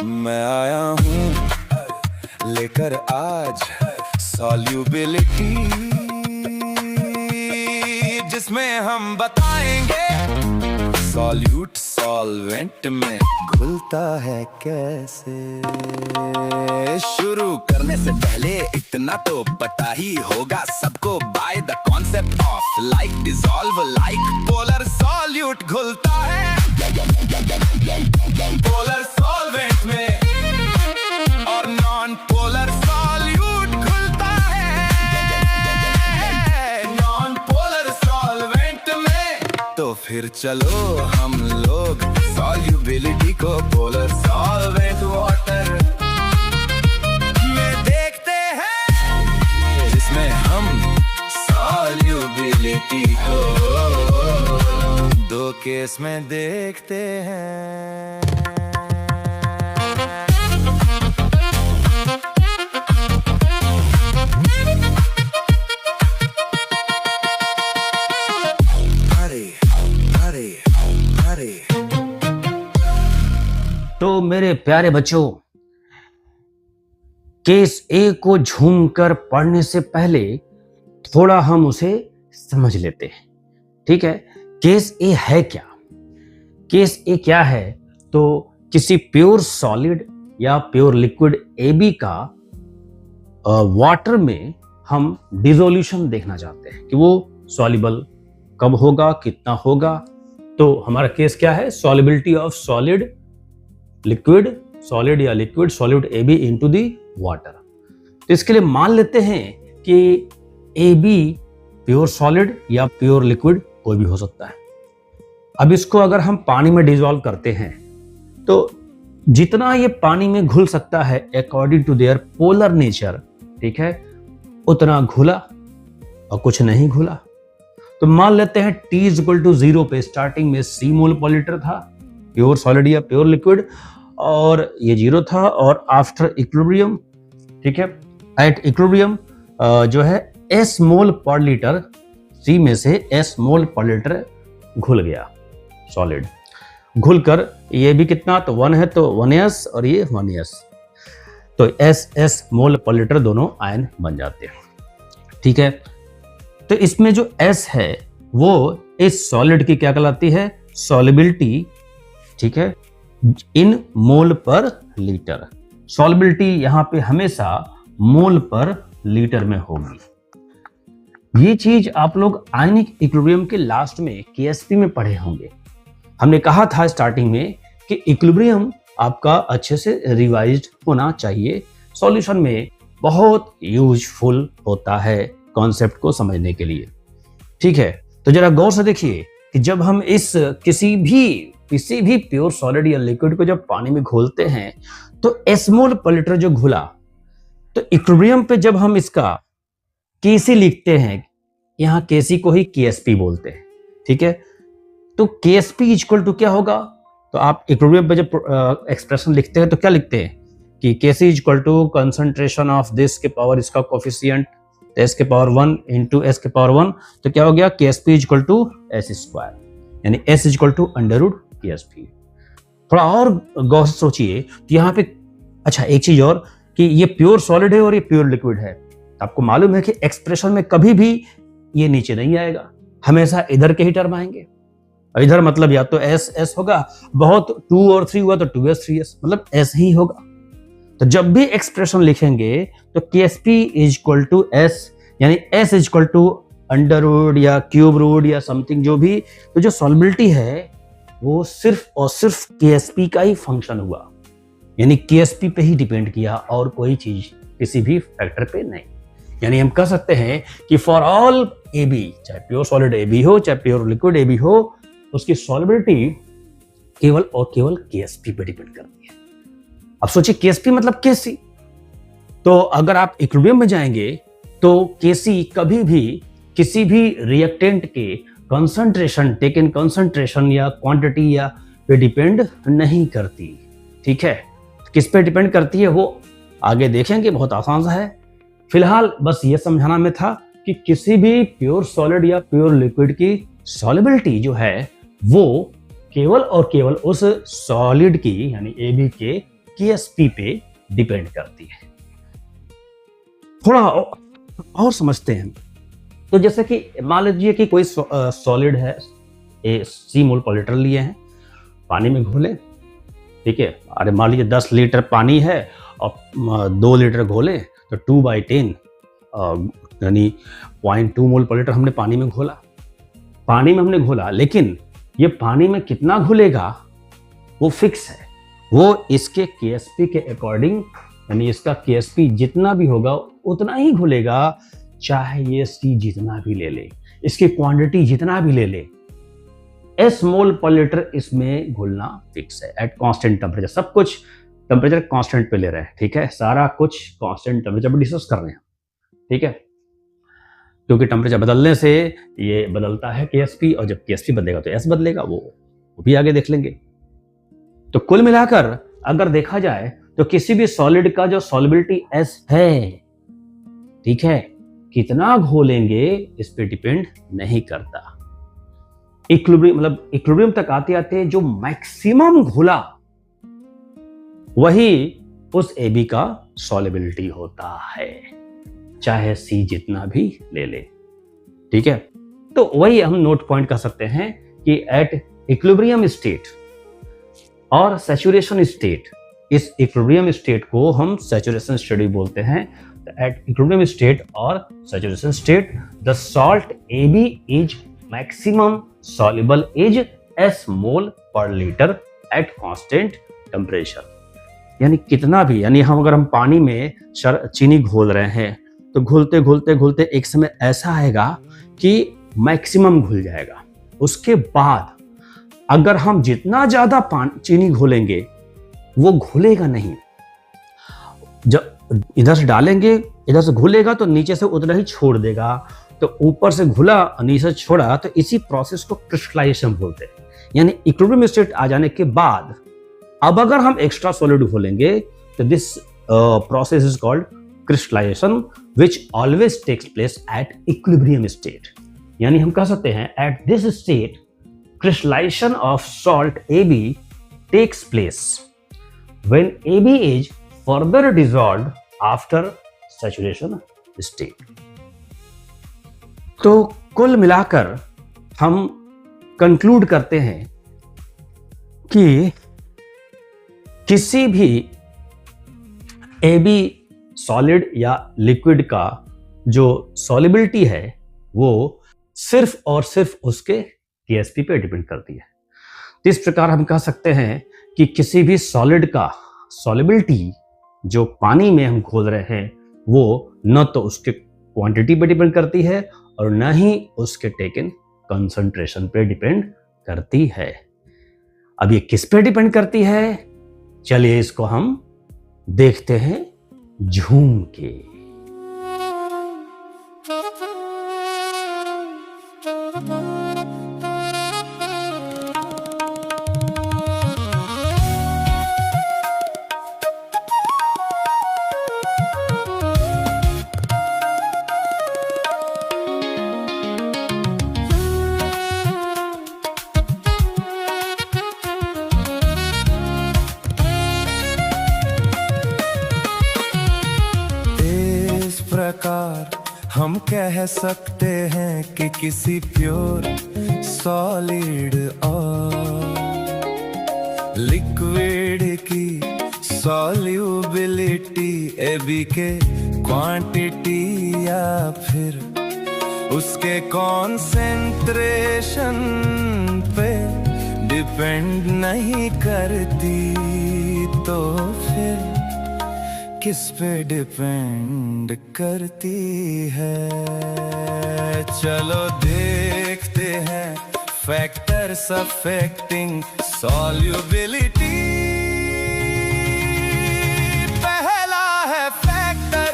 मैं आया हूँ लेकर आज सॉल्युबिलिटी, जिसमें हम बताएंगे सॉल्यूट सॉल्वेंट में घुलता है कैसे। शुरू करने से पहले इतना तो पता ही होगा सबको, by the concept of like dissolve like polar solute घुलता है पोलर सॉल्वेंट में, और नॉन पोलर सॉल्यूट घुलता है नॉन पोलर सॉल्वेंट में। तो फिर चलो हम लोग सॉल्युबिलिटी को पोलर सॉल्वेंट वाटर में देखते हैं, जिसमें हम सॉल्युबिलिटी को दो केस में देखते हैं। तो मेरे प्यारे बच्चों, केस ए को झूमकर पढ़ने से पहले थोड़ा हम उसे समझ लेते हैं। ठीक है, केस ए है क्या? केस ए क्या है? तो किसी प्योर सॉलिड या प्योर लिक्विड AB का वाटर में हम डिसोल्यूशन देखना चाहते हैं कि वो सॉल्युबल कब होगा, कितना होगा। तो हमारा केस क्या है? Solubility of solid liquid, solid या liquid solute AB into the water. तो इसके लिए मान लेते हैं कि AB प्योर सॉलिड या प्योर लिक्विड कोई भी हो सकता है। अब इसको अगर हम पानी में डिसॉल्व करते हैं तो जितना ये पानी में घुल सकता है according to their polar nature, ठीक है, उतना घुला और कुछ नहीं घुला। तो मान लेते हैं T इक्वल टू 0 पे स्टार्टिंग में C मोल पर लीटर था प्योर सॉलिड या प्योर लिक्विड, और ये 0 था, और आफ्टर इक्विलिब्रियम, ठीक है, एट इक्विलिब्रियम जो है S मोल पर लीटर, C में से S मोल पर लीटर घुल गया सॉलिड। घुलकर ये भी कितना, तो 1 है तो 1s और ये 1s, तो S मोल पर लीटर दोनों आयन बन जाते हैं। ठीक है, तो इसमें जो S है वो इस सॉलिड की क्या कहलाती है? सॉल्युबिलिटी। ठीक है, इन मोल पर लीटर। सॉल्युबिलिटी यहां पे हमेशा मोल पर लीटर में होगी। ये चीज आप लोग आयनिक इक्विलिब्रियम के लास्ट में KSP में पढ़े होंगे। हमने कहा था स्टार्टिंग में कि इक्विलिब्रियम आपका अच्छे से रिवाइज्ड होना चाहिए, सॉल्यूशन में बहुत यूजफुल होता है कॉन्सेप्ट को समझने के लिए। ठीक है, तो जरा गौर से देखिए कि जब हम इस किसी भी प्योर सॉलिड या लिक्विड को जब पानी में घोलते हैं तो S मोल पर लीटर जो घुला, तो इक्विलिब्रियम पे जब हम इसका Kc लिखते हैं, यहां Kc को ही KSP बोलते हैं। ठीक है, तो KSP इक्वल टू क्या होगा? तो आप इक्विलिब्रियम पे जब एक्सप्रेशन लिखते हैं तो क्या लिखते हैं कि Kc equal to concentration of this के पावर इसका कोफिशिएंट S के पावर 1 इंटू S के पावर 1, तो क्या हो गया? KSP equal to S square, यानी S equal to under root KSP। थोड़ा और गौर से सोचिए तो यहाँ पे, अच्छा एक चीज और कि ये प्योर सॉलिड है और ये प्योर लिक्विड है। आपको मालूम है कि एक्सप्रेशन में कभी भी ये नीचे नहीं आएगा, हमेशा इधर के ही टर्म आएंगे। इधर मतलब या तो S होगा, बहुत 2 और 3 हुआ तो 2S 3S, मतलब S ही होगा। तो जब भी एक्सप्रेशन लिखेंगे तो KSP इक्वल टू S, यानी S equal to under root या क्यूब रूट या समथिंग जो भी। तो जो सॉल्युबिलिटी है वो सिर्फ और सिर्फ KSP का ही फंक्शन हुआ, यानी KSP पे ही डिपेंड किया और कोई चीज किसी भी फैक्टर पे नहीं। यानी हम कह सकते हैं कि फॉर ऑल AB, चाहे प्योर सॉलिड AB हो चाहे प्योर लिक्विड AB हो, उसकी सॉल्युबिलिटी केवल और केवल KSP पे डिपेंड करती है। अब सोचिए KSP मतलब Kc, तो अगर आप इक्विलिब्रियम में जाएंगे तो Kc कभी भी किसी भी रिएक्टेंट के कंसंट्रेशन, टेकन कंसंट्रेशन या क्वांटिटी या पे डिपेंड नहीं करती। ठीक है, किस पे डिपेंड करती है वो आगे देखेंगे, बहुत आसान सा है। फिलहाल बस ये समझाना में था कि किसी भी प्योर सॉलिड या प्योर लिक्विड की सॉल्युबिलिटी जो है वो केवल और केवल उस सॉलिड की यानी AB के केएसपी पे डिपेंड करती है। थोड़ा और समझते हैं। तो जैसे कि मान लीजिए कि कोई सॉलिड है, सी मोल पर लीटर लिए हैं, पानी में घोले, ठीक है। अरे मान लीजिए 10 लीटर पानी है और 2 लीटर घोले, तो 2/10 यानी 0.2 मोल पर लीटर हमने पानी में घोला। पानी में हमने घोला, लेकिन ये पानी में कितना घुलेगा वो फिक्स है, वो इसके केएसपी के अकॉर्डिंग, यानी इसका केएसपी जितना भी होगा उतना ही घुलेगा, चाहे ये सी जितना भी ले ले, इसकी क्वांटिटी जितना भी ले ले, एस मोल पर लीटर इसमें घुलना फिक्स है एट कांस्टेंट टेम्परेचर। सब कुछ टेम्परेचर कांस्टेंट पे ले रहे हैं, ठीक है, सारा कुछ कांस्टेंट टेम्परेचर पे डिस्कस कर रहे हैं, ठीक है, क्योंकि टेम्परेचर बदलने से ये बदलता है केएसपी, और जब केएसपी बदलेगा तो एस बदलेगा, वो भी आगे देख लेंगे। तो कुल मिलाकर अगर देखा जाए तो किसी भी सॉलिड का जो सॉल्युबिलिटी एस है, ठीक है, कितना घोलेंगे इस पे डिपेंड नहीं करता। इक्विलिब्रियम मतलब इक्विलिब्रियम तक आते आते जो मैक्सिमम घुला वही उस AB का सॉल्युबिलिटी होता है, चाहे C जितना भी ले ले, ठीक है। तो वही हम नोट पॉइंट कर सकते हैं कि एट इक्विलिब्रियम स्टेट और सैचुरेशन स्टेट, इस इक्विलिब्रियम स्टेट को हम सैचुरेशन स्टेट बोलते हैं। एट इक्विलिब्रियम स्टेट और saturation state the salt AB is maximum soluble is S मोल पर लीटर एट कांस्टेंट टेम्परेचर। यानी कितना भी, यानी अगर हम पानी में चीनी घोल रहे हैं तो घुलते घुलते घुलते एक समय ऐसा आएगा कि मैक्सिमम घुल जाएगा। उसके बाद अगर हम जितना ज्यादा चीनी घोलेंगे वो घुलेगा नहीं, जब इधर से डालेंगे इधर से घुलेगा तो नीचे से उतना ही छोड़ देगा, तो ऊपर से घुला और नीचे से छोड़ा, तो इसी प्रोसेस को क्रिस्टलाइजेशन बोलते हैं। यानी इक्विलिब्रियम स्टेट आ जाने के बाद अब अगर हम एक्स्ट्रा सॉलिड घोलेंगे तो this process is called crystallization which always takes place at equilibrium state. यानी हम कह सकते हैं at this state crystallization of salt AB takes place when AB is further dissolved after saturation state। तो कुल मिलाकर हम कंक्लूड करते हैं कि किसी भी AB सॉलिड या लिक्विड का जो सॉल्युबिलिटी है वो सिर्फ और सिर्फ उसके केएसपी पे डिपेंड करती है। तो इस प्रकार हम कह सकते हैं कि किसी भी सॉलिड का सॉल्युबिलिटी जो पानी में हम घोल रहे हैं वो न तो उसके क्वांटिटी पे डिपेंड करती है और न ही उसके टेकन कंसंट्रेशन पे डिपेंड करती है। अब ये किस पे डिपेंड करती है, चलिए इसको हम देखते हैं झूम के। हम कह सकते हैं कि किसी प्योर सॉलिड और लिक्विड की सॉल्युबिलिटी AB के क्वांटिटी या फिर उसके कॉन्सेंट्रेशन पे डिपेंड नहीं करती, तो फिर किस पे डिपेंड करती है। चलो देखते हैं फैक्टर्स अफेक्टिंग सॉल्युबिलिटी। पहला है फैक्टर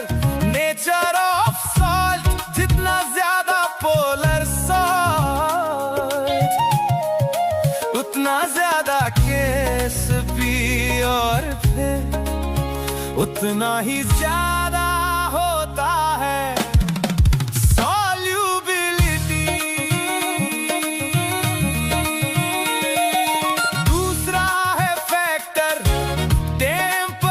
नेचर ऑफ सॉल्ट, जितना ज्यादा पोलर सॉल्ट उतना ज्यादा केएसपी और फिर उतना ही ज्यादा होता है सॉल्युबिलिटी। दूसरा है फैक्टर टेम्परेचर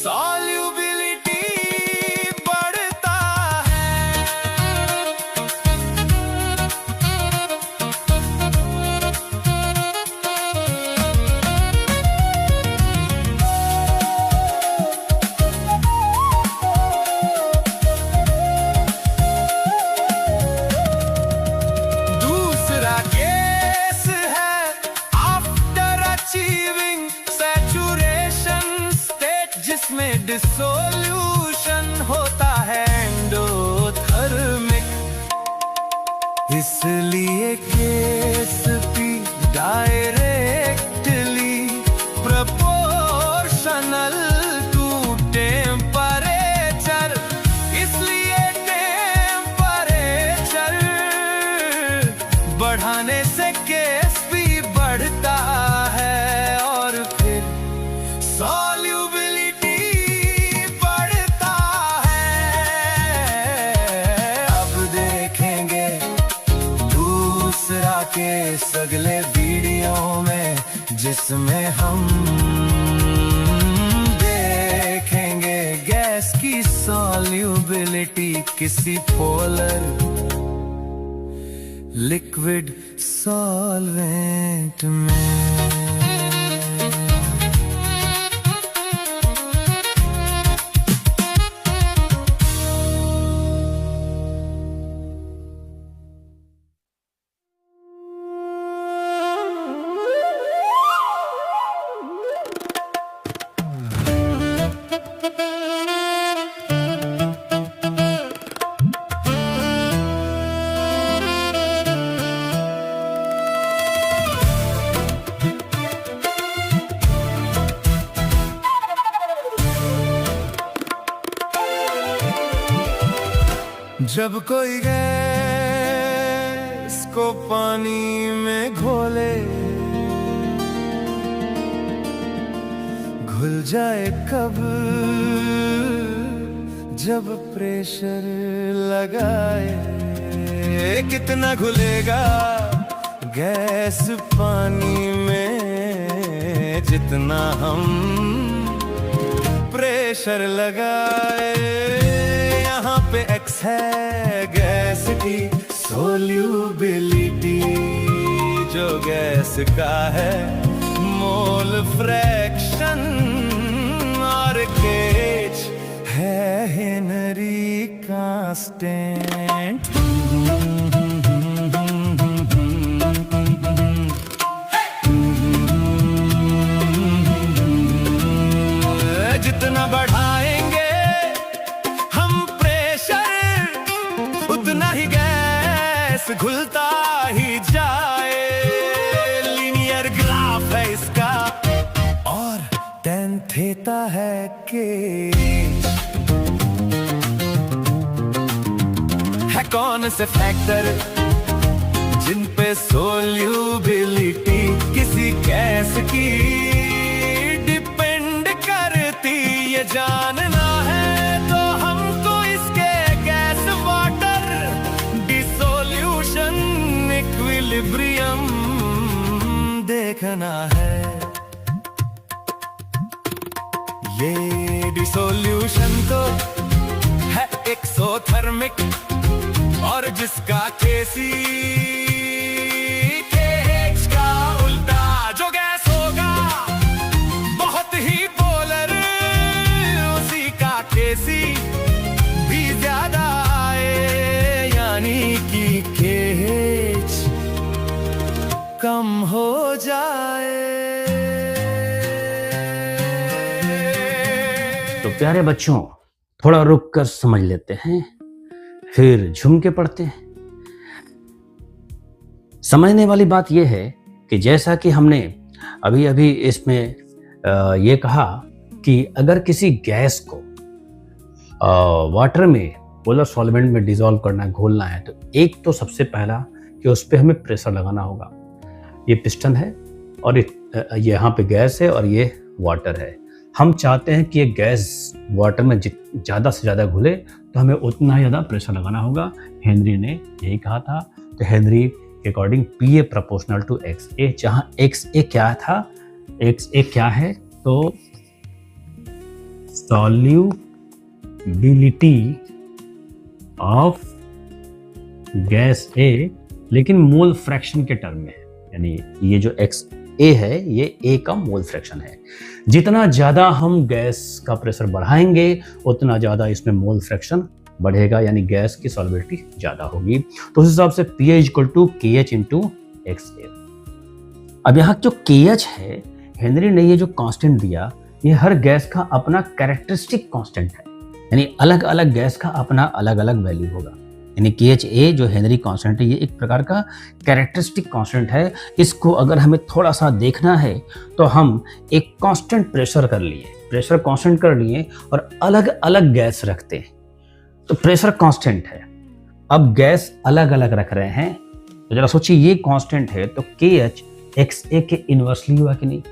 सॉल्युबिलिटी बढ़ता है। दूसरा केस है आफ्टर अचीविंग सैचुरेशन स्टेट, जिसमें डिसोल्यूशन होता है एंडोथर्मिक। इसलिए Ksp directly proportional to temperature. इसलिए टेम्परेचर बढ़ाने से केस भी बढ़ता है और फिर सॉल्युबिलिटी बढ़ता है। अब देखेंगे दूसरा केस अगले वीडियो में, जिसमें हम देखेंगे गैस की सॉल्युबिलिटी किसी पोलर लिक्विड सॉल्वेंट में। जब कोई गैस को पानी में घोले, घुल जाए कब, जब प्रेशर लगाए। कितना घुलेगा गैस पानी में, जितना हम प्रेशर लगाए। यहाँ पे X है गैस की सोल्यूबिलिटी, जो गैस का है मोल फ्रैक्शन, और H है हेनरी कांस्टेंट। जितना बढ़ाएंगे हम प्रेशर, उतना ही गैस घुलता ही जाए। लीनियर ग्राफ है इसका और tan थीटा है के। है कौन से फैक्टर जिन पे सोल्यूबिलिटी किसी गैस की डिपेंड करती, ये जानना है तो हमको इसके गैस वाटर डिसोल्यूशन इक्विलिब्रियम देखना है। ये डिसोल्यूशन तो है एक्सोथर्मिक, और जिसका केसी KH का उल्टा जो गैस होगा बहुत ही पोलर, उसी का केसी भी ज्यादा आए, यानी कि KH कम हो जाए। तो प्यारे बच्चों, थोड़ा रुक कर समझ लेते हैं, फिर झूम के पढ़ते हैं। समझने वाली बात यह है कि जैसा कि हमने अभी अभी इसमें ये कहा कि अगर किसी गैस को वाटर में पोलर सॉल्वेंट में डिसॉल्व करना है, घोलना है, तो एक तो सबसे पहला कि उस पर हमें प्रेशर लगाना होगा। ये पिस्टन है और यहाँ पे गैस है और ये वाटर है। हम चाहते हैं कि ये गैस वाटर में ज़्यादा से ज़्यादा घुले, तो हमें उतना ही ज़्यादा प्रेशर लगाना होगा। हेनरी ने यही कहा था। तो हेनरी के according PA proportional to XA, जहाँ XA क्या था, XA क्या है, तो सॉल्युबिलिटी ऑफ गैस ए, लेकिन मोल फ्रैक्शन के टर्म में है। यानी ये जो एक्स ए है ये ए का मोल फ्रैक्शन है। जितना ज़्यादा हम गैस का प्रेशर बढ़ाएंगे उतना ज़्यादा इसमें मोल फ्रैक्शन बढ़ेगा, यानी गैस की सॉल्युबिलिटी ज़्यादा होगी। तो उस हिसाब से पी एच इक्वल टू के एच इंटू एक्स ए। अब यहाँ जो के एच है, हेनरी ने ये जो कांस्टेंट दिया, ये हर गैस का अपना कैरेक्टरिस्टिक कांस्टेंट है, यानी अलग अलग गैस का अपना अलग अलग वैल्यू होगा। यानी के एच ए जो हेनरी कांस्टेंट है ये एक प्रकार का कैरेक्टरिस्टिक कांस्टेंट है। इसको अगर हमें थोड़ा सा देखना है तो हम एक कांस्टेंट प्रेशर कांस्टेंट कर लिए और अलग अलग गैस रखते हैं तो प्रेशर कांस्टेंट है। अब गैस अलग अलग रख रहे हैं तो जरा सोचिए, ये कांस्टेंट है तो के एच एक्स ए के इनवर्सली हुआ कि नहीं?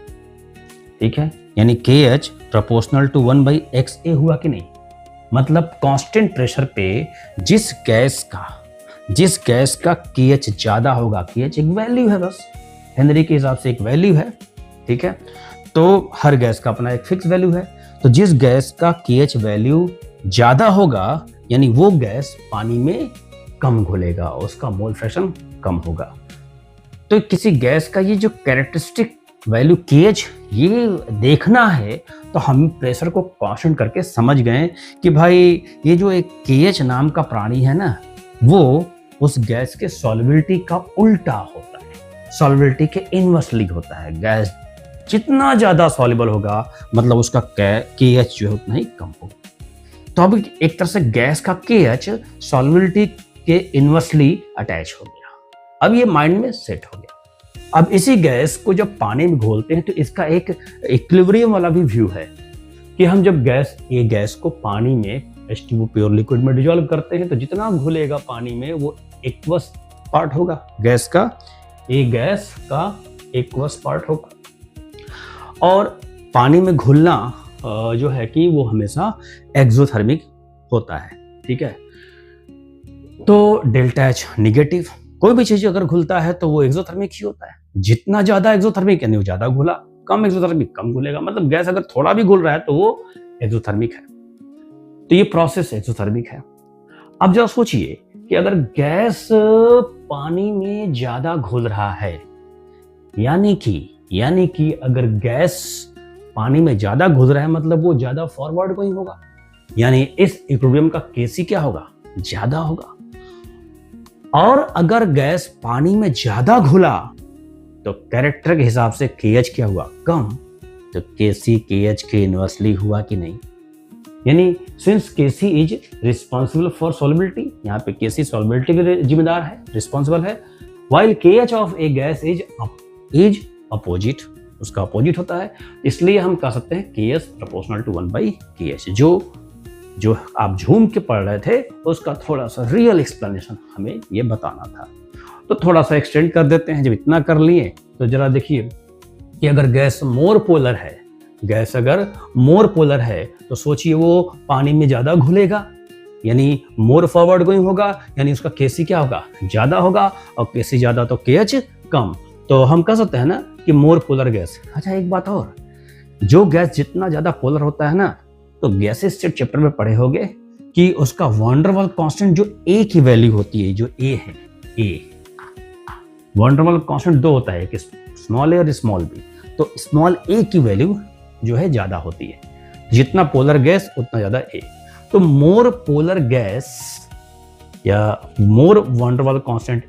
ठीक है, यानी के एच प्रोपोर्शनल टू 1/एक्स ए हुआ कि नहीं? मतलब कांस्टेंट प्रेशर पे जिस गैस का के एच ज्यादा होगा, के एच एक वैल्यू है, बस हेनरी के हिसाब से एक वैल्यू है, ठीक है, तो हर गैस का अपना एक फिक्स वैल्यू है। तो जिस गैस का के एच वैल्यू ज्यादा होगा यानी वो गैस पानी में कम घुलेगा, उसका मोल फ्रैक्शन कम होगा। तो किसी गैस का ये जो कैरेक्टरिस्टिक वैल्यू के एच ये देखना है तो हम प्रेशर को कांस्टेंट करके समझ गए कि भाई ये जो एक के एच नाम का प्राणी है ना, वो उस गैस के सॉल्युबिलिटी का उल्टा होता है, सॉल्युबिलिटी के इनवर्सली होता है। गैस जितना ज्यादा सॉल्युबल होगा मतलब उसका के एच जो है उतना ही कम होगा। तो अब एक तरह से गैस का के एच सॉल्युबिलिटी के इनवर्सली अटैच हो गया। अब ये माइंड में सेट हो गया। अब इसी गैस को जब पानी में घोलते हैं तो इसका एक इक्विलिब्रियम वाला भी व्यू है कि हम जब गैस को पानी में H2O प्योर लिक्विड में डिजोल्व करते हैं तो जितना घुलेगा पानी में वो एक्वस पार्ट होगा, गैस का एक्वस पार्ट होगा। और पानी में घुलना जो है कि वो हमेशा एक्सोथर्मिक होता है, ठीक है। तो डेल्टा एच निगेटिव, कोई भी चीज अगर घुलता है तो वो एक्सोथर्मिक ही होता है। जितना ज्यादा एक्सोथर्मिक यानी वो ज्यादा घुला, कम एक्सोथर्मिक कम घुलेगा। मतलब गैस अगर थोड़ा भी घुल रहा है तो वो एक्सोथर्मिक है। तो ये प्रोसेस एक्सोथर्मिक है। अब जरा सोचिए कि अगर गैस पानी में ज्यादा घुल रहा है, यानी कि अगर गैस पानी में ज्यादा घुल रहा है मतलब वो ज्यादा फॉरवर्ड गोइंग होगा, यानी इस इक्विलिब्रियम का केसी क्या होगा? ज्यादा होगा। और अगर गैस पानी में ज्यादा घुला तो कैरेक्टर के हिसाब से के एच क्या हुआ? कम। तो केसी के एच के इनवर्सली हुआ कि नहीं? यानी since Kc is responsible for solubility, यहाँ पे केसी सॉल्युबिलिटी के जिम्मेदार है, रिस्पॉन्सिबल है, व्हाइल के H of A gas is opposite, उसका अपोजिट होता है। इसलिए हम कह सकते हैं के एस प्रोपोर्शनल टू 1/के एच। जो आप झूम के पढ़ रहे थे उसका थोड़ा सा रियल एक्सप्लेनेशन हमें ये बताना था, तो थोड़ा सा एक्सटेंड कर देते हैं। जब इतना कर लिए तो जरा देखिए कि अगर गैस मोर पोलर है तो सोचिए वो पानी में ज्यादा घुलेगा, यानी मोर फॉरवर्ड गोइंग होगा, यानी उसका केसी क्या होगा? ज्यादा होगा। और केसी ज्यादा तो के एच कम। तो हम कह सकते हैं ना कि मोर पोलर गैस। अच्छा एक बात और, जो गैस जितना ज्यादा पोलर होता है ना, तो गैसेस के चैप्टर में पढ़े होंगे कि उसका वॉन डेर वाल्स कांस्टेंट जो ए की वैल्यू होती है, जो ए है, वॉन डेर वाल्स कांस्टेंट दो होता है, एक स्मॉल ए और स्मॉल बी। तो स्मॉल ए की वैल्यू जो है ज्यादा होती है, जितना पोलर गैस उतना ज्यादा ए। तो मोर पोलर गैस या more van der Waals constant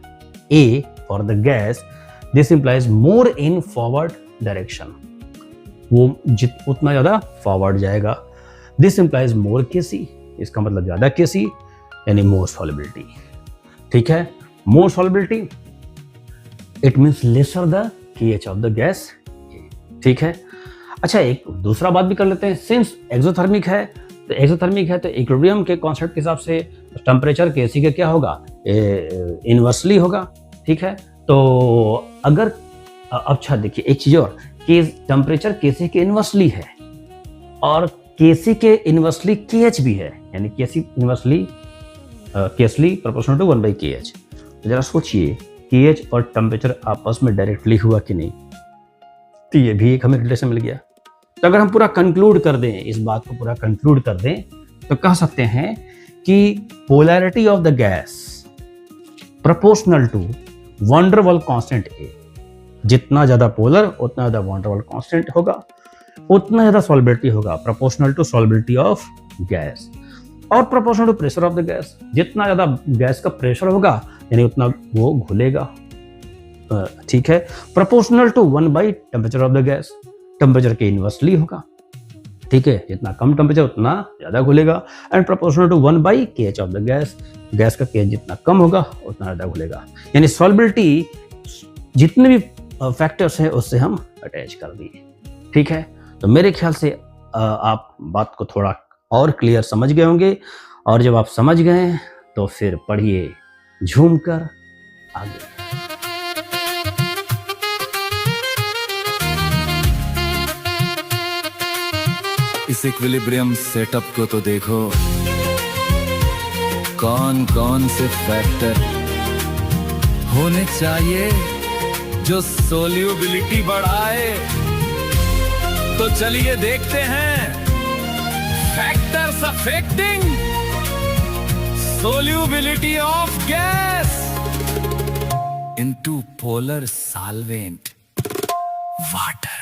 A for the gas, this implies more in forward direction, वो उतना ज्यादा फॉरवर्ड जाएगा। दिस इंप्लाइज मोर केसी, इसका मतलब ज्यादा केसी यानी मोर सॉल्युबिलिटी, ठीक है। More solubility it means lesser the KH of the gas, ठीक है। अच्छा एक दूसरा बात भी कर लेते हैं, सिंस एक्सोथर्मिक है तो इक्विलिब्रियम के कॉन्सेप्ट के हिसाब से टेम्परेचर केसी का क्या होगा? इनवर्सली होगा, ठीक है। तो अगर अच्छा देखिए एक चीज और, कि टेम्परेचर केसी के इनवर्सली है और केसी के इनवर्सली के एच भी है, यानी केसी इनवर्सली प्रोपोर्शनल टू 1/के एच। तो जरा सोचिए के एच और टेम्परेचर आपस में डायरेक्टली हुआ कि नहीं? तो ये भी एक हमें रिलेशन मिल गया। तो अगर हम पूरा कंक्लूड कर दें, इस बात को पूरा कंक्लूड कर दें, तो कह सकते हैं कि polarity of the gas proportional to van der Waals constant A. जितना ज्यादा पोलर उतना ज्यादा वैन डर वाल्स कांस्टेंट होगा, उतना ज्यादा सॉल्युबिलिटी होगा, proportional to solubility of gas. और proportional to pressure of the gas, जितना ज्यादा गैस का प्रेशर होगा यानी उतना वो घुलेगा। ठीक है। Proportional to 1 by temperature of the gas, temperature के इनवर्सली होगा। ठीक है, जितना कम टेम्परेचर उतना ज्यादा घुलेगा। And proportional to 1 by kH of the gas, gas का kH जितना कम होगा उतना ज्यादा घुलेगा। यानी सॉल्युबिलिटी जितने भी फैक्टर्स हैं उससे हम अटैच कर दिए। ठीक है, तो मेरे ख्याल से आप बात को थोड़ा और क्लियर समझ गए होंगे। और जब आप समझ गए तो फिर पढ़िए झूमकर आगे। इस इक्विलिब्रियम सेटअप को तो देखो, कौन कौन से फैक्टर होने चाहिए जो सोल्यूबिलिटी बढ़ाए। तो चलिए देखते हैं factors affecting solubility of gas into polar solvent water.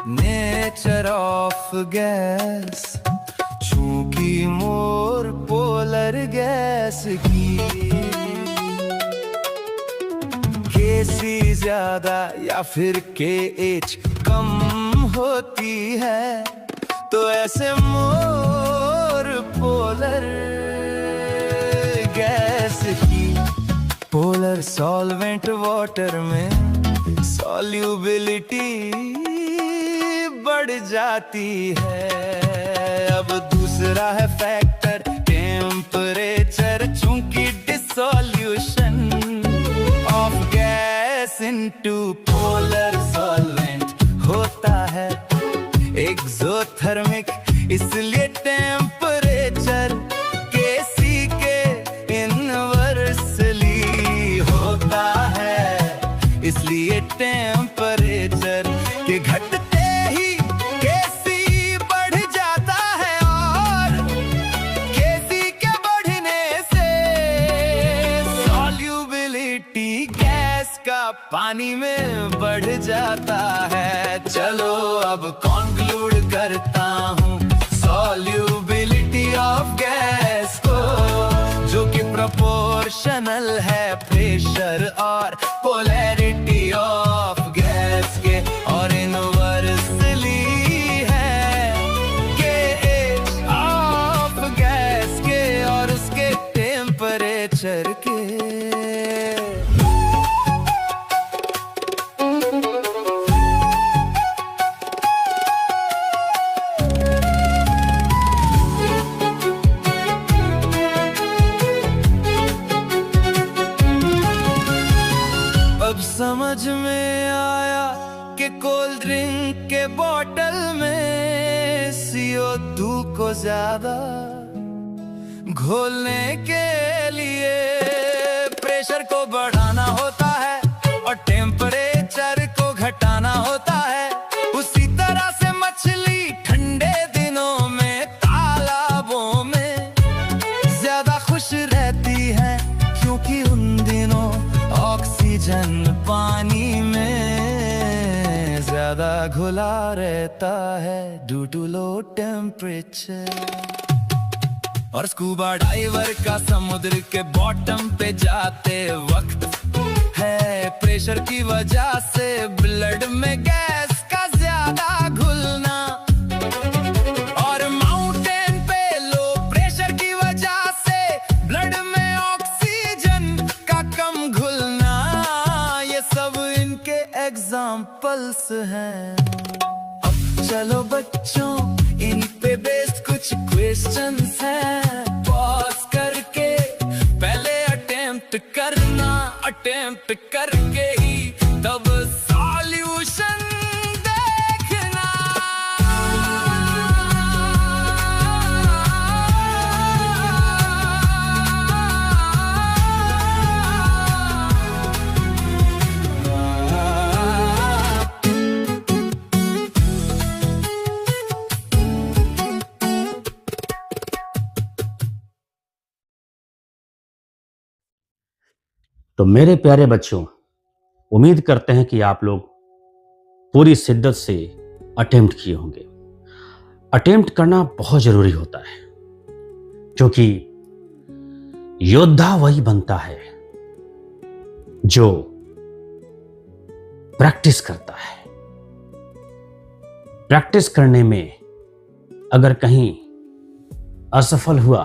Nature of gas, चूंकि मोर पोलर गैस की केसी ज्यादा या फिर KH कम होती है, तो ऐसे मोर पोलर गैस की पोलर सॉल्वेंट वाटर में सॉल्युबिलिटी बढ़ जाती है। अब दूसरा है फैक्टर टेम्परेचर, चूंकि dissolution of gas into polar solvent होता है एक्सोथर्मिक, इसलिए टेम्परेचर Kc के इनवर्सली होता है। इसलिए टेम्परेचर के घटते ही Kc बढ़ जाता है, और Kc के बढ़ने से सॉल्युबिलिटी गैस का पानी में बढ़ जाता है। चलो अब कॉन्क्लूड करता हूँ सॉल्युबिलिटी ऑफ गैस को, जो कि प्रोपोर्शनल है प्रेशर और पोलैरिटी ऑफ गैस के, और इनवर्सली है KH ऑफ गैस के और उसके टेम्परेचर के। अब समझ में आया कि कोल्ड ड्रिंक के बोतल में CO2 को ज्यादा घोलने के लिए प्रेशर को बढ़ाना होता है और टेम्परेचर को घटाना होता है। उसी तरह से मछली ठंडे दिनों में तालाबों में ज्यादा खुश रहती है, क्योंकि उन दिनों ऑक्सीजन पानी में ज्यादा घुला रहता है ड्यू टू लो टेम्परेचर। और स्कूबा डाइवर का समुद्र के बॉटम पे जाते वक्त है प्रेशर की वजह से ब्लड में गैस का ज्यादा घुलना। बच्चों, इन पे बेस्ड कुछ क्वेश्चंस हैं। पॉज करके पहले अटेम्प्ट करके ही तब सॉल्यूशन देखना। तो मेरे प्यारे बच्चों, उम्मीद करते हैं कि आप लोग पूरी शिद्दत से अटेम्प्ट किए होंगे। अटेम्प्ट करना बहुत जरूरी होता है, क्योंकि योद्धा वही बनता है जो प्रैक्टिस करता है। प्रैक्टिस करने में अगर कहीं असफल हुआ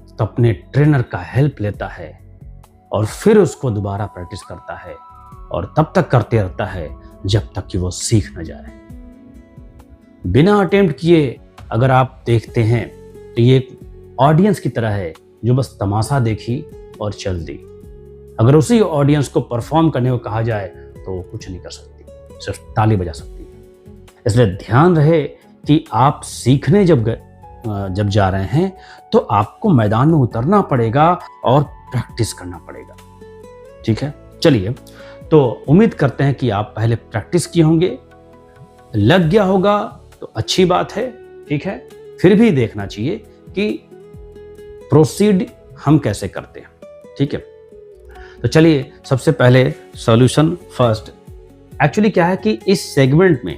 तो अपने ट्रेनर का हेल्प लेता है और फिर उसको दोबारा प्रैक्टिस करता है, और तब तक करते रहता है जब तक कि वो सीख न जाए। बिना अटेम्प्ट किए अगर आप देखते हैं तो ये एक ऑडियंस की तरह है जो बस तमाशा देखी और चल दी। अगर उसी ऑडियंस को परफॉर्म करने को कहा जाए तो कुछ नहीं कर सकती, सिर्फ ताली बजा सकती है। इसलिए ध्यान रहे कि आप सीखने जब जा रहे हैं तो आपको मैदान में उतरना पड़ेगा और प्रैक्टिस करना पड़ेगा। ठीक है, चलिए, तो उम्मीद करते हैं कि आप पहले प्रैक्टिस किए होंगे, लग गया होगा तो अच्छी बात है। ठीक है, फिर भी देखना चाहिए कि प्रोसीड हम कैसे करते हैं। ठीक है, तो चलिए सबसे पहले सॉल्यूशन फर्स्ट। एक्चुअली क्या है कि इस सेगमेंट में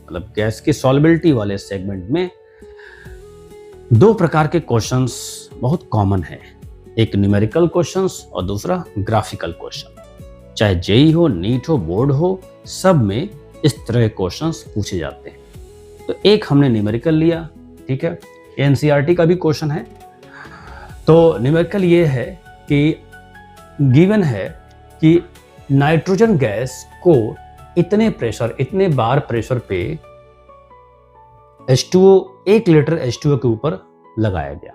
मतलब गैस की सॉल्युबिलिटी वाले सेगमेंट में दो प्रकार के क्वेश्चंस बहुत कॉमन है, एक न्यूमेरिकल क्वेश्चंस और दूसरा ग्राफिकल क्वेश्चन। चाहे जेई हो, नीट हो, बोर्ड हो, सब में इस तरह के क्वेश्चंस पूछे जाते हैं। तो एक हमने न्यूमेरिकल लिया, ठीक है, एनसीईआरटी का भी क्वेश्चन है। तो न्यूमेरिकल ये है कि गिवन है कि नाइट्रोजन गैस को इतने बार प्रेशर पे H2O 1 लीटर H2O के ऊपर लगाया गया।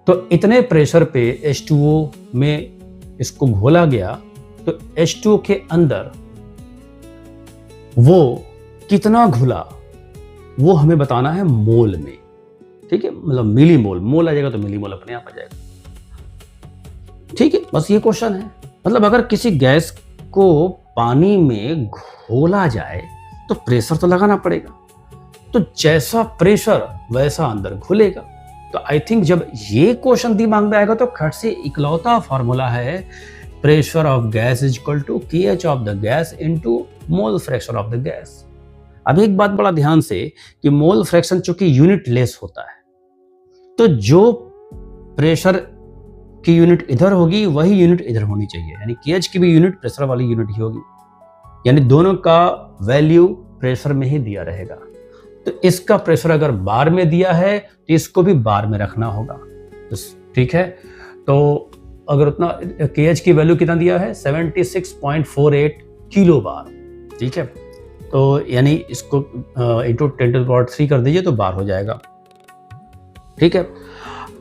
तो इतने प्रेशर पे H2O में इसको घोला गया, तो H2O के अंदर वो कितना घुला वो हमें बताना है मोल में। ठीक है, मतलब मिली मोल आ जाएगा तो मिली मोल अपने आप आ जाएगा। ठीक है, बस ये क्वेश्चन है। मतलब अगर किसी गैस को पानी में घोला जाए तो प्रेशर तो लगाना पड़ेगा, तो जैसा प्रेशर वैसा अंदर घुलेगा। तो आई थिंक जब ये क्वेश्चन दिमाग में आएगा तो खट से इकलौता फॉर्मूला है pressure of gas is equal to KH of the gas into mole fraction of the gas. अब एक बात बड़ा ध्यान से कि मोल फ्रैक्शन चूंकि यूनिट लेस होता है, तो जो प्रेशर की यूनिट इधर होगी वही यूनिट इधर होनी चाहिए, यानी KH की भी यूनिट प्रेशर वाली यूनिट ही होगी, यानी दोनों का वैल्यू प्रेशर में ही दिया रहेगा। तो इसका प्रेशर अगर बार में दिया है तो इसको भी बार में रखना होगा। तो ठीक है, तो अगर उतना KH की वैल्यू कितना दिया है 76.48 किलो बार। ठीक है, तो यानी इसको इंटू 10⁻³ कर दीजिए तो बार हो जाएगा। ठीक है,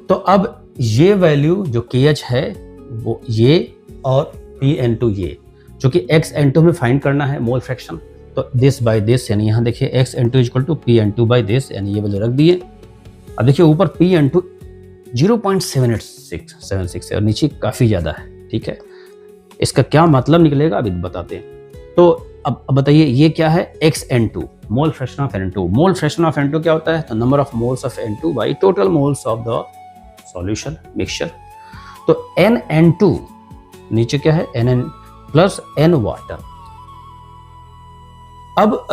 तो अब ये वैल्यू जो KH है वो ये और P/N2 ये, जो कि X/N2 में फाइंड करना है मोल फ्रैक्शन, तो दिस बाय दिस, यानी यहाँ देखिए X/N2 equal to P/N2 by this, यानी ये वैल्यू रख दिए। अब देखिए ऊपर P/N2 0.76 है और नीचे काफ़ी ज़्यादा है। ठीक है, इसका क्या मतलब निकलेगा अभी बताते हैं। तो अब बताइए ये क्या है, X/N2 mole fraction of N2। Mole fraction of N2 क्या होता है, तो number of moles of N2 by total moles of the solution mixture. तो NN2 नीचे क्या है, NN प्लस N वाटर। अब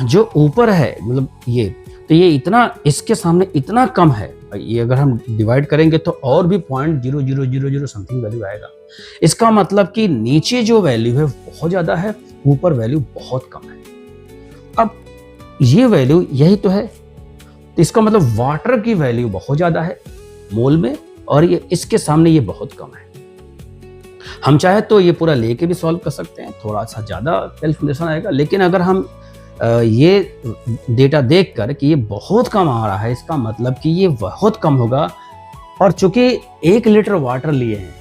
जो ऊपर है मतलब ये, तो ये इतना इसके सामने इतना कम है, ये अगर हम डिवाइड करेंगे तो और भी 0.0000 समथिंग वैल्यू आएगा। इसका मतलब कि नीचे जो वैल्यू है बहुत ज्यादा है, ऊपर वैल्यू बहुत कम है। अब ये वैल्यू यही तो है, तो इसका मतलब वाटर की वैल्यू बहुत ज्यादा है मोल में, और ये इसके सामने ये बहुत कम है। हम चाहे तो ये पूरा लेके भी सॉल्व कर सकते हैं, थोड़ा सा ज्यादा कैलकुलेशन आएगा, लेकिन अगर हम ये डेटा देखकर कि ये बहुत कम आ रहा है, इसका मतलब कि ये बहुत कम होगा। और चूंकि 1 लीटर वाटर लिए हैं,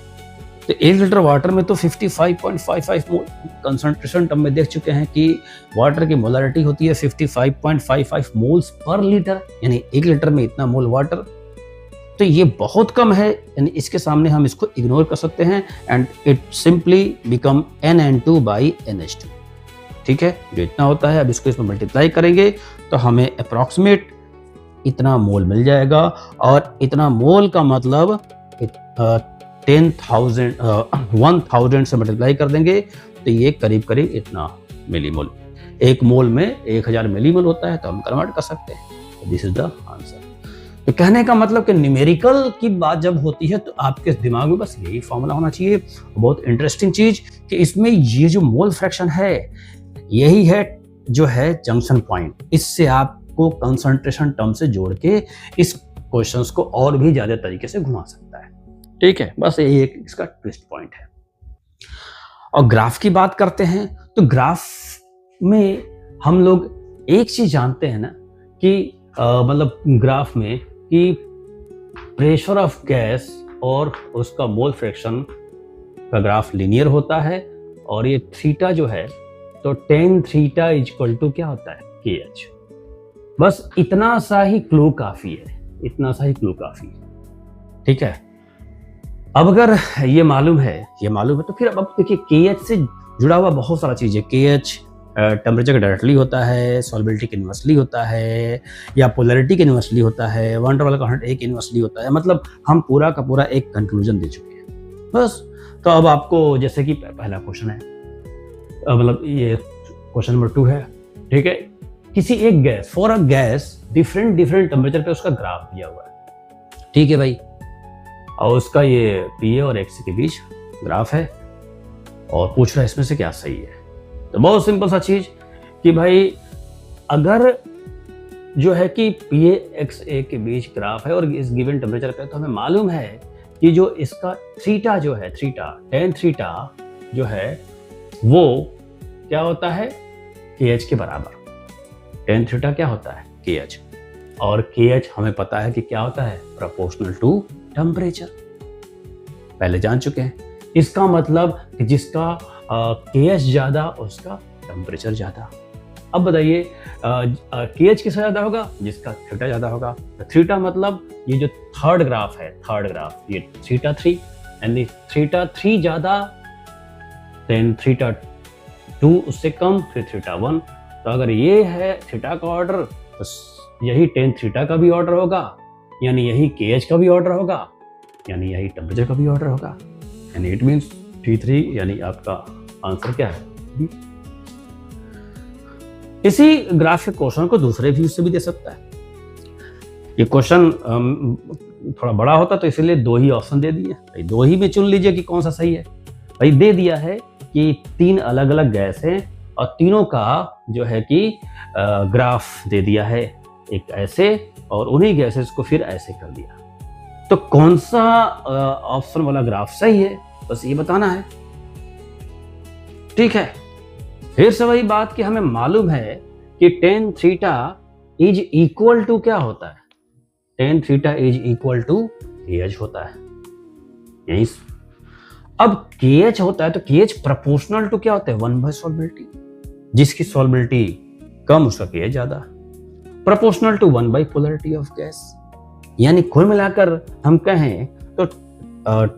तो 1 लीटर वाटर में तो 55.55 मोल कंसंट्रेशन टर्म में देख चुके हैं कि वाटर की मोलारिटी होती है 55.55 मोल्स पर लीटर, यानी 1 लीटर में इतना मोल वाटर। तो ये बहुत कम है, यानी इसके सामने हम इसको इग्नोर कर सकते हैं and it simply become NN2 by NH2। ठीक है, जो इतना होता है, अब इसको इसमें मल्टीप्लाई करेंगे तो हमें अप्रॉक्सीमेट इतना मोल मिल जाएगा। और इतना मोल का मतलब 1000 से मल्टीप्लाई कर देंगे तो ये करीब करीब इतना मिलीमोल। 1 मोल में 1000 मिलीमोल होता है, तो हम कन्वर्ट कर सकते हैं। This is the answer. तो कहने का मतलब कि न्यूमेरिकल की बात जब होती है तो आपके दिमाग में बस यही फॉर्मूला होना चाहिए। बहुत इंटरेस्टिंग चीज कि इसमें ये जो मोल फ्रैक्शन है, यही है जो है जंक्शन पॉइंट। इससे आपको कंसंट्रेशन टर्म से जोड़ के इस क्वेश्चंस को और भी ज्यादा तरीके से घुमा सकता है। ठीक है, बस यही एक इसका ट्विस्ट पॉइंट है। और ग्राफ की बात करते हैं तो ग्राफ में हम लोग एक चीज जानते हैं ना कि मतलब ग्राफ में कि प्रेशर ऑफ गैस और उसका मोल फ्रैक्शन का ग्राफ लिनियर होता है। और ये थीटा जो है तो tan थीटा इक्वल टू क्या होता है, KH। बस इतना सा ही क्लू काफी है, इतना सा ही क्लू काफी है। ठीक है, अब अगर ये मालूम है तो फिर अब देखिए KH से जुड़ा हुआ बहुत सारा चीज है। KH टेम्परेचर का डायरेक्टली होता है, सॉल्युबिलिटी के इनवर्सली होता है, या पोलैरिटी के इनवर्सली होता है, वन वाला कांस्टेंट एक इनवर्सली होता है। मतलब हम पूरा का पूरा एक कंक्लूजन दे चुके हैं बस। तो अब आपको जैसे कि पहला क्वेश्चन है, मतलब ये क्वेश्चन नंबर 2 है। ठीक है, किसी एक gas, for a gas different temperature पे उसका ग्राफ दिया हुआ है। ठीक है भाई, और उसका ये PA और XC के बीच ग्राफ है और पूछ रहा है इसमें से क्या सही है। तो बहुत सिंपल सा चीज कि भाई अगर जो है कि PA XA के बीच ग्राफ है और इस गिवन टेम्परेचर पे, तो हमें मालूम है कि जो इसका थीटा जो है, tan थीटा जो है वो क्या होता है, KH के बराबर। tan थीटा क्या होता है, KH। और KH हमें पता है कि क्या होता है, प्रोपोर्शनल टू टेम्परेचर, पहले जान चुके हैं। इसका मतलब कि जिसका KH ज्यादा उसका टेम्परेचर ज्यादा। अब बताइए KH किसका ज्यादा होगा, जिसका थीटा ज्यादा होगा। तो थीटा मतलब ये जो थर्ड ग्राफ है, ये थीटा 3, यानी थीटा 3 ज्यादा, देन थीटा 2 उससे कम, फिर थीटा 1। तो अगर ये है थीटा का ऑर्डर तो यही tan थीटा का भी ऑर्डर होगा, यानी यही KH का भी ऑर्डर होगा, यानी यही टेम्परेचर का भी ऑर्डर होगा। यानी इट मींस T3, यानी आपका आंसर क्या है, B। इसी ग्राफ के क्वेश्चन को दूसरे व्यू से भी दे सकता है। ये क्वेश्चन थोड़ा बड़ा होता तो इसीलिए 2 ही ऑप्शन दे दिए, भाई 2 ही में चुन लीजिए कि कौन सा सही है। भाई दे दिया है कि 3 अलग अलग गैस हैं और तीनों का जो है कि ग्राफ दे दिया है, एक ऐसे और उन्हीं गैसेस को फिर ऐसे कर दिया। तो कौन सा ऑप्शन वाला ग्राफ सही है, बस ये बताना है। ठीक है, फिर से वही बात कि हमें मालूम है कि tan theta is equal to क्या होता है, tan theta is equal to KH होता है। यही अब KH होता है तो KH प्रोपोर्शनल टू क्या होता है, 1 बाय सॉल्युबिलिटी। जिसकी सॉल्युबिलिटी कम उसका KH ज्यादा, proportional to 1 by polarity of gas. यानी कुल मिलाकर हम कहें तो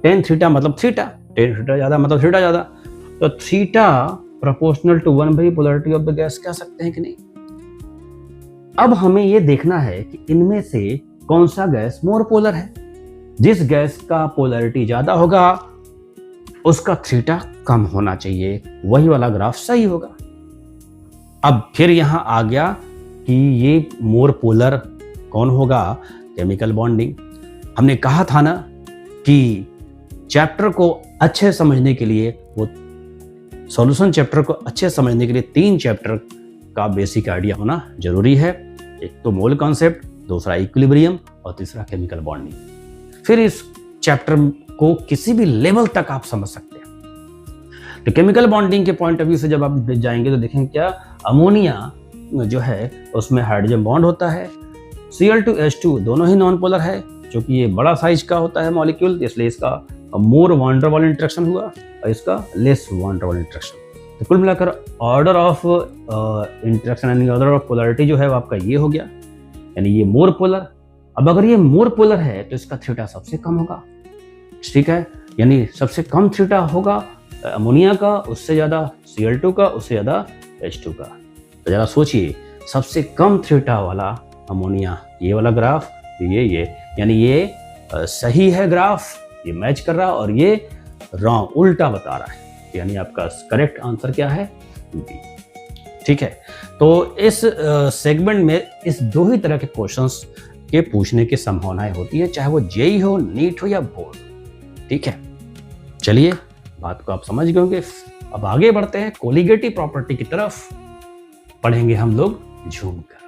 tan थीटा मतलब थीटा, tan थीटा ज्यादा मतलब थीटा ज्यादा, तो theta proportional to 1 by polarity of the gas कह सकते हैं कि नहीं। अब हमें यह देखना है कि इनमें से कौन सा गैस मोर पोलर है। जिस गैस का पोलैरिटी ज्यादा होगा उसका थीटा कम होना चाहिए, वही वाला ग्राफ सही होगा। अब फिर यहां आ गया कि ये मोर पोलर कौन होगा, केमिकल बॉन्डिंग। हमने कहा था ना कि चैप्टर को अच्छे समझने के लिए, वो सॉल्यूशन चैप्टर को अच्छे समझने के लिए 3 चैप्टर का बेसिक आइडिया होना जरूरी है। एक तो मोल कॉन्सेप्ट, दूसरा इक्विलिब्रियम और तीसरा केमिकल बॉन्डिंग। फिर इस चैप्टर को किसी भी लेवल तक आप समझ सकते हैं। तो केमिकल बॉन्डिंग के पॉइंट ऑफ व्यू से जब आप जाएंगे तो देखेंगे क्या, अमोनिया जो है उसमें हाइड्रोजन बॉन्ड होता है। Cl2H2 दोनों ही नॉन पोलर है, क्योंकि ये बड़ा साइज का होता है मॉलिक्यूल, इसलिए इसका मोर वान डेर वाल इंटरेक्शन हुआ और इसका लेस वान डेर वाल इंटरेक्शन। तो कुल मिलाकर ऑर्डर ऑफ इंटरेक्शन यानी ऑर्डर ऑफ पोलरिटी जो है वो आपका ये हो गया, यानी ये मोर पोलर। अब अगर ये मोर पोलर है तो इसका थीटा सबसे कम होगा, ठीक है, यानी सबसे कम थीटा होगा अमोनिया का, उससे ज्यादा Cl2 का, उससे ज्यादा H2 का। तो जरा सोचिए, सबसे कम थीटा वाला अमोनिया, ये वाला ग्राफ, ये यानी ये सही है ग्राफ, ये मैच कर रहा, और ये रॉन्ग, उल्टा बता रहा है, यानी आपका करेक्ट आंसर क्या है, बी। ठीक है, तो इस सेगमेंट में इस दो ही तरह के क्वेश्चंस के पूछने की संभावनाएं होती है, चाहे वो जेई हो, नीट हो या बोर्ड। ठीक है, चलिए बात को आप समझ गए होंगे। अब आगे बढ़ते हैं, कोलिगेटिव प्रॉपर्टी की तरफ पढ़ेंगे हम लोग झूम कर।